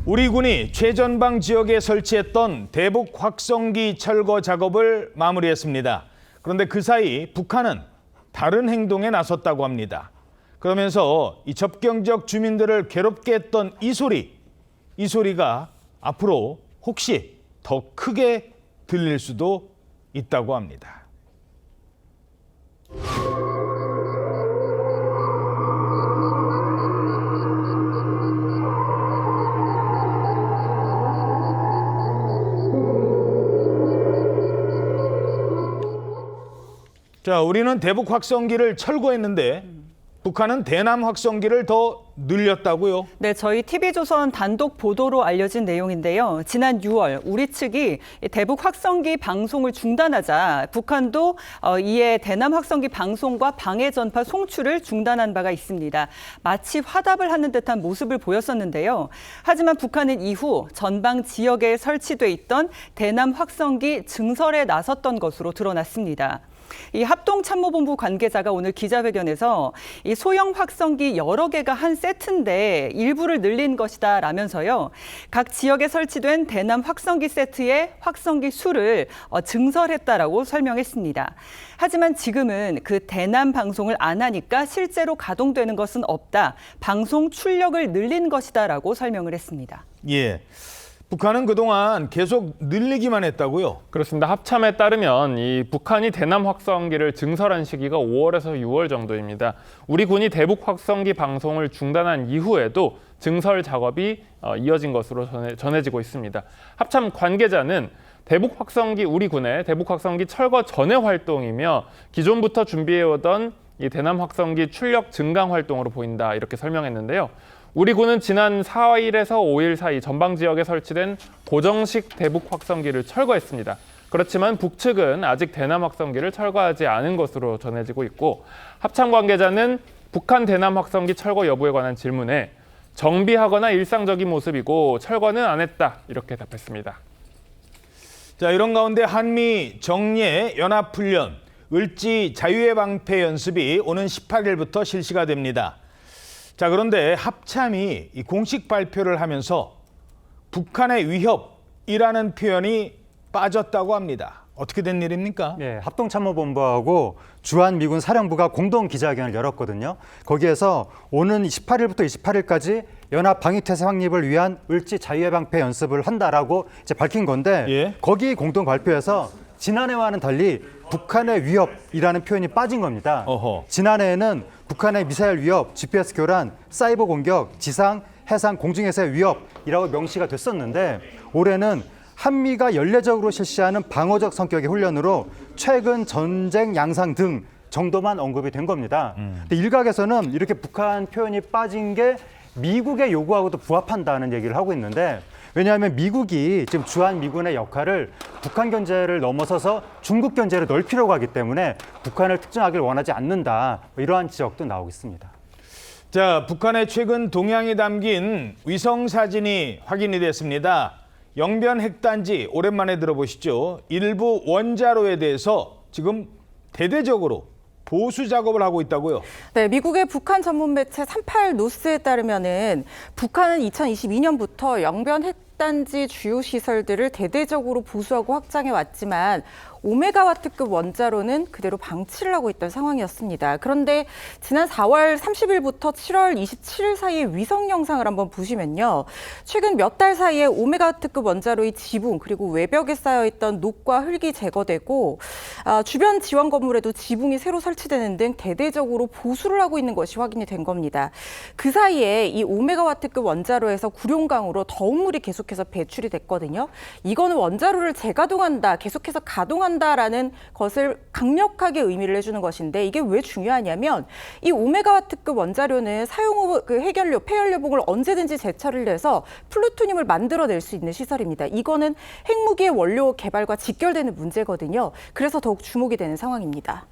우리 군이 최전방 지역에 설치했던 대북 확성기 철거 작업을 마무리했습니다. 그런데 그 사이 북한은 다른 행동에 나섰다고 합니다. 그러면서 이 접경 지역 주민들을 괴롭게 했던 이 소리가 앞으로 혹시 더 크게 들릴 수도 있다고 합니다. 자, 우리는 대북 확성기를 철거했는데 북한은 대남 확성기를 더 늘렸다고요? 네, 저희 TV조선 단독 보도로 알려진 내용인데요. 지난 6월 우리 측이 대북 확성기 방송을 중단하자 북한도 이에 대남 확성기 방송과 방해 전파 송출을 중단한 바가 있습니다. 마치 화답을 하는 듯한 모습을 보였었는데요. 하지만 북한은 이후 전방 지역에 설치돼 있던 대남 확성기 증설에 나섰던 것으로 드러났습니다. 이 합동참모본부 관계자가 오늘 기자회견에서 이 소형 확성기 여러 개가 한 세트인데 일부를 늘린 것이다 라면서요. 각 지역에 설치된 대남 확성기 세트의 확성기 수를 증설했다라고 설명했습니다. 하지만 지금은 그 대남 방송을 안 하니까 실제로 가동되는 것은 없다. 방송 출력을 늘린 것이다라고 설명을 했습니다. 예. 북한은 그동안 계속 늘리기만 했다고요? 그렇습니다. 합참에 따르면 이 북한이 대남 확성기를 증설한 시기가 5월에서 6월 정도입니다. 우리 군이 대북 확성기 방송을 중단한 이후에도 증설 작업이 이어진 것으로 전해지고 있습니다. 합참 관계자는 우리 군의 대북 확성기 철거 전의 활동이며 기존부터 준비해오던 이 대남 확성기 출력 증강 활동으로 보인다 이렇게 설명했는데요. 우리 군은 지난 4일에서 5일 사이 전방 지역에 설치된 고정식 대북 확성기를 철거했습니다. 그렇지만 북측은 아직 대남 확성기를 철거하지 않은 것으로 전해지고 있고 합참 관계자는 북한 대남 확성기 철거 여부에 관한 질문에 정비하거나 일상적인 모습이고 철거는 안 했다 이렇게 답했습니다. 자, 이런 가운데 한미 정예 연합훈련 을지 자유의 방패 연습이 오는 18일부터 실시가 됩니다. 자, 그런데 합참이 이 공식 발표를 하면서 북한의 위협이라는 표현이 빠졌다고 합니다. 어떻게 된 일입니까? 네, 합동참모본부하고 주한미군 사령부가 공동 기자회견을 열었거든요. 거기에서 오는 18일부터 28일까지 연합 방위태세 확립을 위한 을지 자유의 방패 연습을 한다라고 이제 밝힌 건데 예? 거기 공동 발표에서 지난해와는 달리 북한의 위협이라는 표현이 빠진 겁니다. 어허. 지난해에는 북한의 미사일 위협, GPS 교란, 사이버 공격, 지상, 해상, 공중에서의 위협이라고 명시가 됐었는데 올해는 한미가 연례적으로 실시하는 방어적 성격의 훈련으로 최근 전쟁 양상 등 정도만 언급이 된 겁니다. 근데 일각에서는 이렇게 북한 표현이 빠진 게 미국의 요구하고도 부합한다는 얘기를 하고 있는데 왜냐하면 미국이 지금 주한미군의 역할을 북한 견제를 넘어서서 중국 견제를 넓히려고 하기 때문에 북한을 특정하길 원하지 않는다. 이러한 지적도 나오고 있습니다. 자, 북한의 최근 동향이 담긴 위성 사진이 확인이 됐습니다. 영변 핵단지 오랜만에 들어보시죠. 일부 원자로에 대해서 지금 대대적으로 보수 작업을 하고 있다고요? 네, 미국의 북한 전문 매체 38노스에 따르면은 북한은 2022년부터 영변 핵단지 주요 시설들을 대대적으로 보수하고 확장해 왔지만 오메가와트급 원자로는 그대로 방치를 하고 있던 상황이었습니다. 그런데 지난 4월 30일부터 7월 27일 사이의 위성 영상을 한번 보시면요. 최근 몇 달 사이에 오메가와트급 원자로의 지붕 그리고 외벽에 쌓여있던 녹과 흙이 제거되고 주변 지원 건물에도 지붕이 새로 설치되는 등 대대적으로 보수를 하고 있는 것이 확인이 된 겁니다. 그 사이에 이 오메가와트급 원자로에서 구룡강으로 더운 물이 계속해서 배출이 됐거든요. 이거는 원자로를 재가동한다, 계속해서 가동한다라는 것을 강력하게 의미를 해주는 것인데 이게 왜 중요하냐면 이 오메가와트급 원자로는 사용 후 그 해결료, 폐연료봉을 언제든지 재처리를 해서 플루토늄을 만들어낼 수 있는 시설입니다. 이거는 핵무기의 원료 개발과 직결되는 문제거든요. 그래서 더욱 주목이 되는 상황입니다.